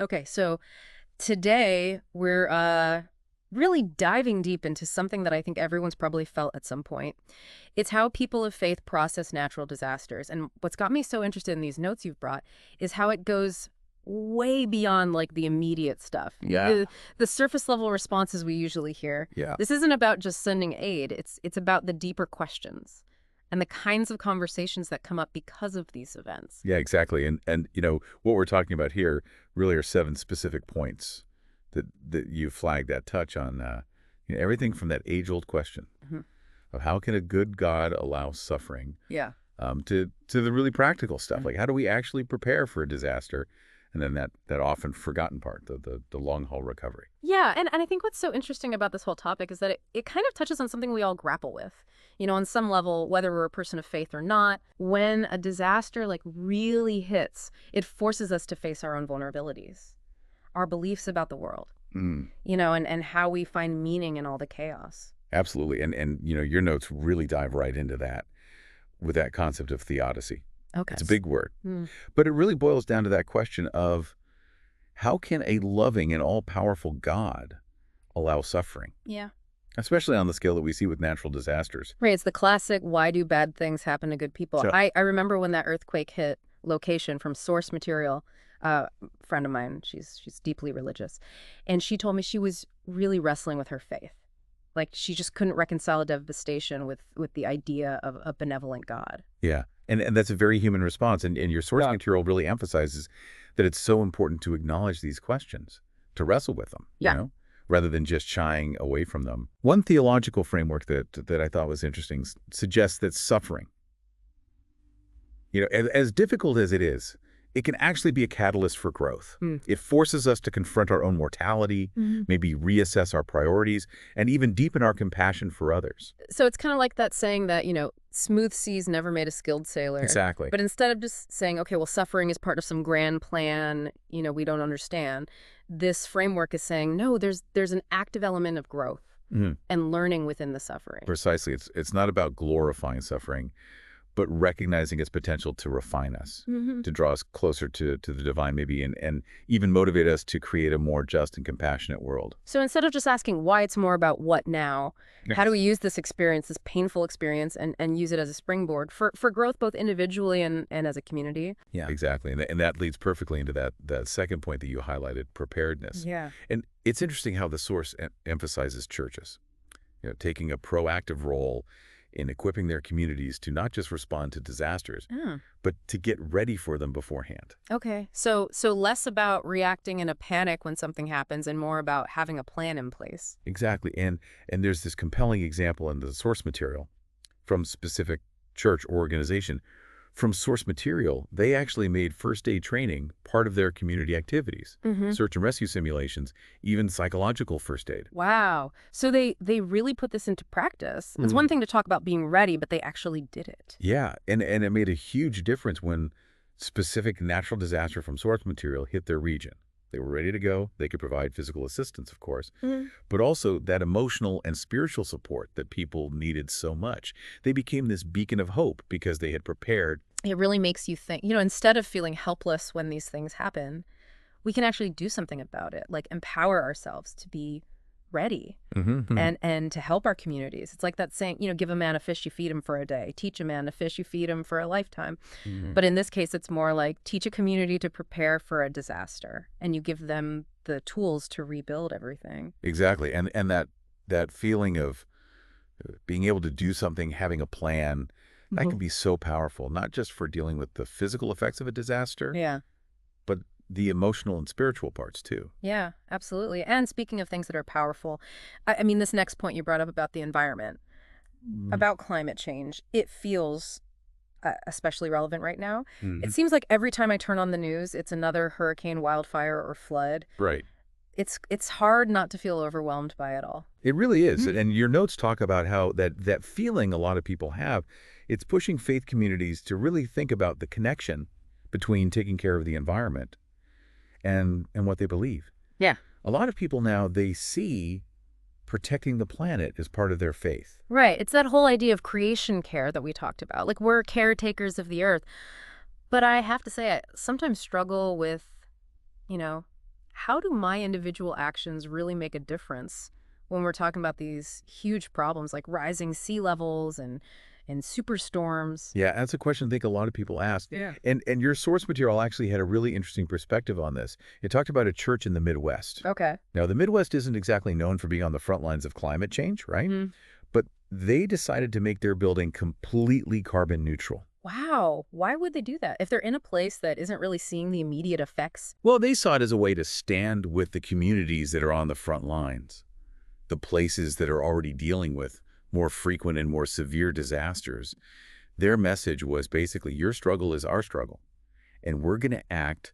Okay, so today we're really diving deep into something that I think everyone's probably felt at some point. It's how people of faith process natural disasters. And what's got me so interested in these notes you've brought is how it goes way beyond like the immediate stuff. Yeah. The surface level responses we usually hear. Yeah. This isn't about just sending aid. It's about the deeper questions and the kinds of conversations that come up because of these events. Yeah, exactly. And what we're talking about here really are 7 specific points that you flagged that touch on everything from that age-old question Mhm. of how can a good God allow suffering Yeah. to the really practical stuff, Mhm. like how do we actually prepare for a disaster, and then that often forgotten part, the long-haul recovery. Yeah, and I think what's so interesting about this whole topic is that it kind of touches on something we all grapple with. On some level, whether we're a person of faith or not, when a disaster like really hits, it forces us to face our own vulnerabilities, our beliefs about the world, Mm, and how we find meaning in all the chaos. absolutely. And your notes really dive right into that with that concept of theodicy. Okay. It's a big word, Mm. but it really boils down to that question of how can a loving and all-powerful God allow suffering, Yeah. especially on the scale that we see with natural disasters? Right, it's the classic, why do bad things happen to good people? So, I remember when that earthquake hit location from source material, friend of mine, she's deeply religious, and she told me she was really wrestling with her faith. Like she just couldn't reconcile devastation with the idea of a benevolent God. yeah, and that's a very human response, and your source material really emphasizes that it's so important to acknowledge these questions, to wrestle with them, Yeah. rather than just shying away from them. One theological framework that I thought was interesting suggests that suffering, as difficult as it is, it can actually be a catalyst for growth. Mm. It forces us to confront our own mortality, Mhm. maybe reassess our priorities, and even deepen our compassion for others. So it's kind of like that saying that, smooth seas never made a skilled sailor. Exactly. But instead of just saying, okay, well, suffering is part of some grand plan, we don't understand, this framework is saying, no, there's an active element of growth Mhm. and learning within the suffering. Precisely. It's not about glorifying suffering, but recognizing its potential to refine us, Hmm. to draw us closer to the divine maybe, and even motivate us to create a more just and compassionate world. So instead of just asking why, it's more about what now. How do we use this experience, this painful experience, and use it as a springboard for growth both individually and as a community? Yeah, exactly. And that leads perfectly into that second point that you highlighted, preparedness. Yeah. And it's interesting how the source emphasizes churches, taking a proactive role in equipping their communities to not just respond to disasters, Oh. but to get ready for them beforehand. Okay. So less about reacting in a panic when something happens and more about having a plan in place. Exactly. And there's this compelling example in the source material from specific church or organization. From source material, they actually made first aid training part of their community activities, Hmm. search and rescue simulations, even psychological first aid. Wow. So they really put this into practice. It's one thing to talk about being ready, but they actually did it. Yeah, and it made a huge difference when specific natural disaster from source material hit their region. They were ready to go. They could provide physical assistance, of course, Mhm. but also that emotional and spiritual support that people needed so much. They became this beacon of hope because they had prepared. It really makes you think, instead of feeling helpless when these things happen, we can actually do something about it, like empower ourselves to be ready Mhm. and to help our communities. It's like that saying, give a man a fish, you feed him for a day. Teach a man to fish, you feed him for a lifetime. Mhm. But in this case, it's more like teach a community to prepare for a disaster and you give them the tools to rebuild everything. Exactly, and that feeling of being able to do something, having a plan, that can Mhm. be so powerful, not just for dealing with the physical effects of a disaster, Yeah. but the emotional and spiritual parts too. Yeah, absolutely. And speaking of things that are powerful, I mean, this next point you brought up about the environment, about climate change, it feels especially relevant right now. It Mhm. seems like every time I turn on the news, it's another hurricane, wildfire, or flood. Right. It's hard not to feel overwhelmed by it all. It really is. Mhm. And your notes talk about how that feeling a lot of people have, it's pushing faith communities to really think about the connection between taking care of the environment and what they believe. Yeah. A lot of people now, they see protecting the planet as part of their faith. Right. It's that whole idea of creation care that we talked about. Like we're caretakers of the earth. But I have to say, I sometimes struggle with, you know, how do my individual actions really make a difference when we're talking about these huge problems like rising sea levels and superstorms? Yeah, that's a question I think a lot of people ask. Yeah. And your source material actually had a really interesting perspective on this. It talked about a church in the Midwest. Okay. Now, the Midwest isn't exactly known for being on the front lines of climate change, right? Mm. But they decided to make their building completely carbon neutral. Wow. Why would they do that if they're in a place that isn't really seeing the immediate effects? Well, they saw it as a way to stand with the communities that are on the front lines, the places that are already dealing with more frequent and more severe disasters. Their message was basically, your struggle is our struggle, and we're going to act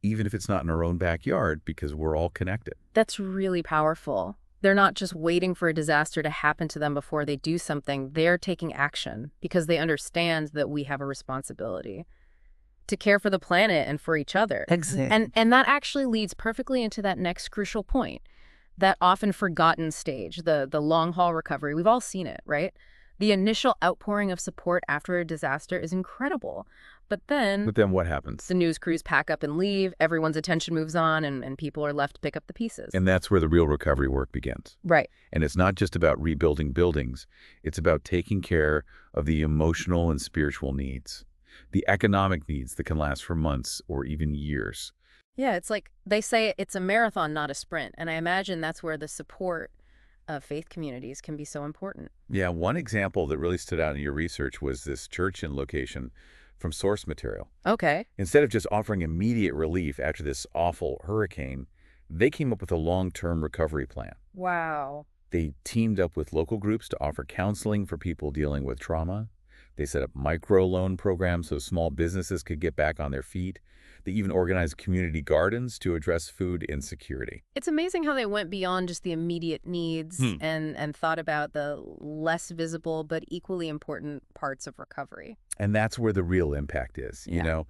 even if it's not in our own backyard because we're all connected. That's really powerful. They're not just waiting for a disaster to happen to them before they do something. They're taking action because they understand that we have a responsibility to care for the planet and for each other. Exactly. And that actually leads perfectly into that next crucial point, that often forgotten stage, the long haul recovery. We've all seen it, right? The initial outpouring of support after a disaster is incredible. But then What happens? the news crews pack up and leave, everyone's attention moves on, and people are left to pick up the pieces. And that's where the real recovery work begins. Right. And it's not just about rebuilding buildings. It's about taking care of the emotional and spiritual needs, the economic needs that can last for months or even years. Yeah, it's like they say it's a marathon, not a sprint. And I imagine that's where the support of faith communities can be so important. Yeah, one example that really stood out in your research was this church in location from source material. Okay. Instead of just offering immediate relief after this awful hurricane, they came up with a long-term recovery plan. Wow. They teamed up with local groups to offer counseling for people dealing with trauma. They set up microloan programs so small businesses could get back on their feet. They even organized community gardens to address food insecurity. It's amazing how they went beyond just the immediate needs and thought about the less visible but equally important parts of recovery. And that's where the real impact is, you Yeah. know,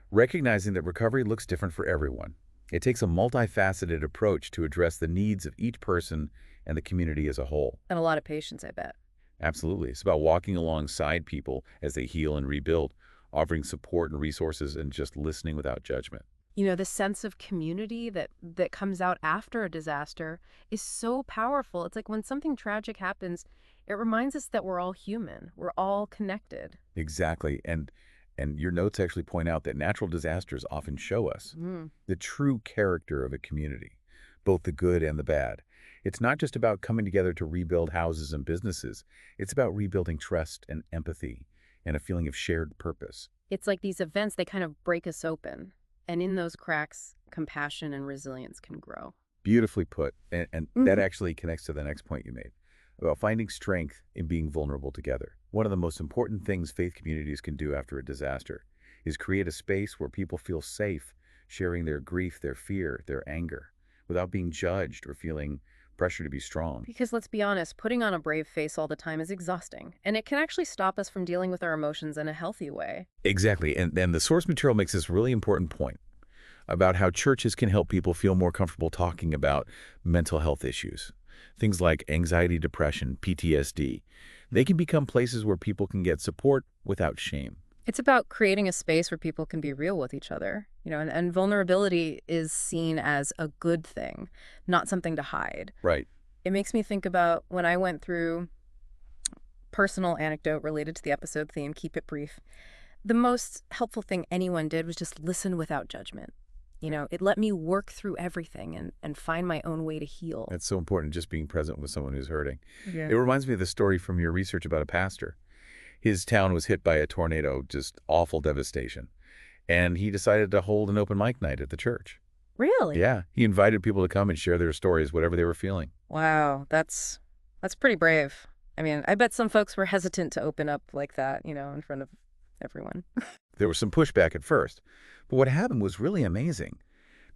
recognizing that recovery looks different for everyone. It takes a multifaceted approach to address the needs of each person and the community as a whole. And a lot of patience, I bet. Absolutely. It's about walking alongside people as they heal and rebuild, offering support and resources, and just listening without judgment. You know, the sense of community that comes out after a disaster is so powerful. It's like when something tragic happens, it reminds us that we're all human. We're all connected. Exactly. And your notes actually point out that natural disasters often show us the true character of a community, both the good and the bad. It's not just about coming together to rebuild houses and businesses. It's about rebuilding trust and empathy and a feeling of shared purpose. It's like these events, they kind of break us open. And in those cracks, compassion and resilience can grow. Beautifully put. And that actually connects to the next point you made about finding strength in being vulnerable together. One of the most important things faith communities can do after a disaster is create a space where people feel safe sharing their grief, their fear, their anger, without being judged or feeling pressure to be strong. Because let's be honest, putting on a brave face all the time is exhausting. And it can actually stop us from dealing with our emotions in a healthy way. Exactly. And then the source material makes this really important point about how churches can help people feel more comfortable talking about mental health issues. Things like anxiety, depression, PTSD. They can become places where people can get support without shame. It's about creating a space where people can be real with each other, you know, and vulnerability is seen as a good thing, not something to hide. Right. It makes me think about when I went through personal anecdote related to the episode theme, keep it brief. The most helpful thing anyone did was just listen without judgment. You know, it let me work through everything and find my own way to heal. That's so important, just being present with someone who's hurting. Yeah. It reminds me of the story from your research about a pastor. His town was hit by a tornado, just awful devastation. And he decided to hold an open mic night at the church. Really? Yeah, he invited people to come and share their stories, whatever they were feeling. Wow, that's pretty brave. I mean, I bet some folks were hesitant to open up like that, you know, in front of everyone. There was some pushback at first, but what happened was really amazing.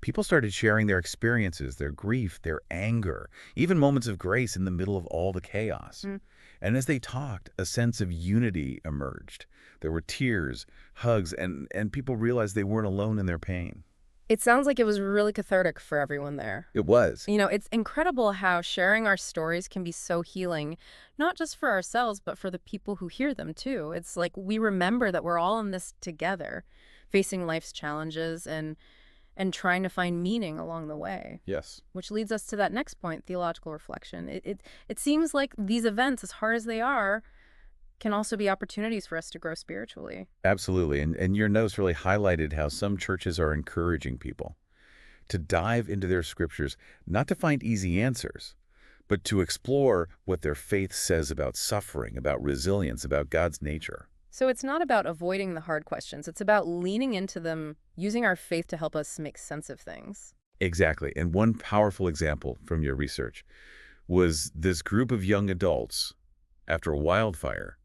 People started sharing their experiences, their grief, their anger, even moments of grace in the middle of all the chaos. And as they talked, a sense of unity emerged. There were tears, hugs, and people realized they weren't alone in their pain. It sounds like it was really cathartic for everyone there. It was. You know, it's incredible how sharing our stories can be so healing, not just for ourselves, but for the people who hear them too. It's like we remember that we're all in this together, facing life's challenges, and and trying to find meaning along the way. Yes. Which leads us to that next point, theological reflection. It seems like these events, as hard as they are, can also be opportunities for us to grow spiritually. Absolutely. And your notes really highlighted how some churches are encouraging people to dive into their scriptures, not to find easy answers, but to explore what their faith says about suffering, about resilience, about God's nature. So it's not about avoiding the hard questions. It's about leaning into them, using our faith to help us make sense of things. Exactly. And one powerful example from your research was this group of young adults, after a wildfire,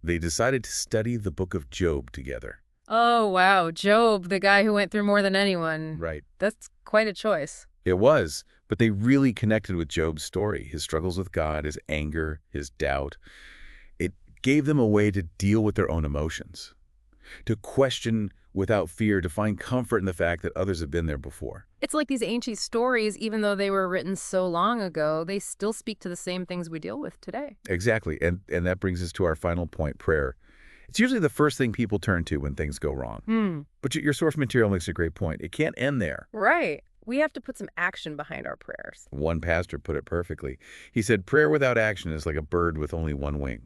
they decided to study the book of Job together. Oh, wow. Job, the guy who went through more than anyone. Right. That's quite a choice. It was, but they really connected with Job's story, his struggles with God, his anger, his doubt. It gave them a way to deal with their own emotions, to question without fear, to find comfort in the fact that others have been there before. It's like these ancient stories, even though they were written so long ago, they still speak to the same things we deal with today. Exactly, and that brings us to our final point, prayer. It's usually the first thing people turn to when things go wrong. But your source material makes a great point. It can't end there. Right. We have to put some action behind our prayers. One pastor put it perfectly. He said, prayer without action is like a bird with only one wing.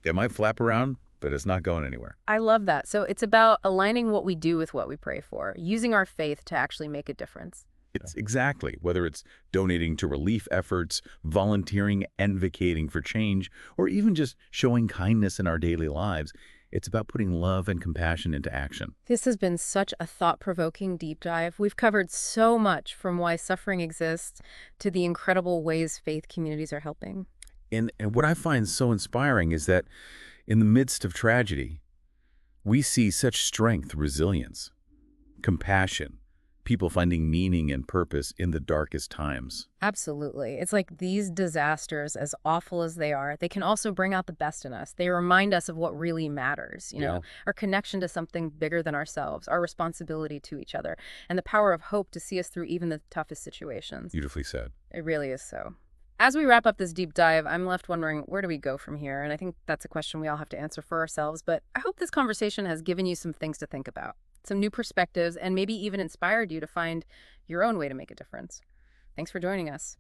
It might flap around, but it's not going anywhere. I love that. So it's about aligning what we do with what we pray for, using our faith to actually make a difference. It's exactly, whether it's donating to relief efforts, volunteering, advocating for change, or even just showing kindness in our daily lives, it's about putting love and compassion into action. This has been such a thought-provoking deep dive. We've covered so much, from why suffering exists to the incredible ways faith communities are helping. And what I find so inspiring is that in the midst of tragedy, we see such strength, resilience, compassion, people finding meaning and purpose in the darkest times. Absolutely. It's like these disasters, as awful as they are, they can also bring out the best in us. They remind us of what really matters, our connection to something bigger than ourselves, our responsibility to each other, and the power of hope to see us through even the toughest situations. Beautifully said. It really is so. As we wrap up this deep dive, I'm left wondering, where do we go from here? And I think that's a question we all have to answer for ourselves, but I hope this conversation has given you some things to think about, some new perspectives, and maybe even inspired you to find your own way to make a difference. Thanks for joining us.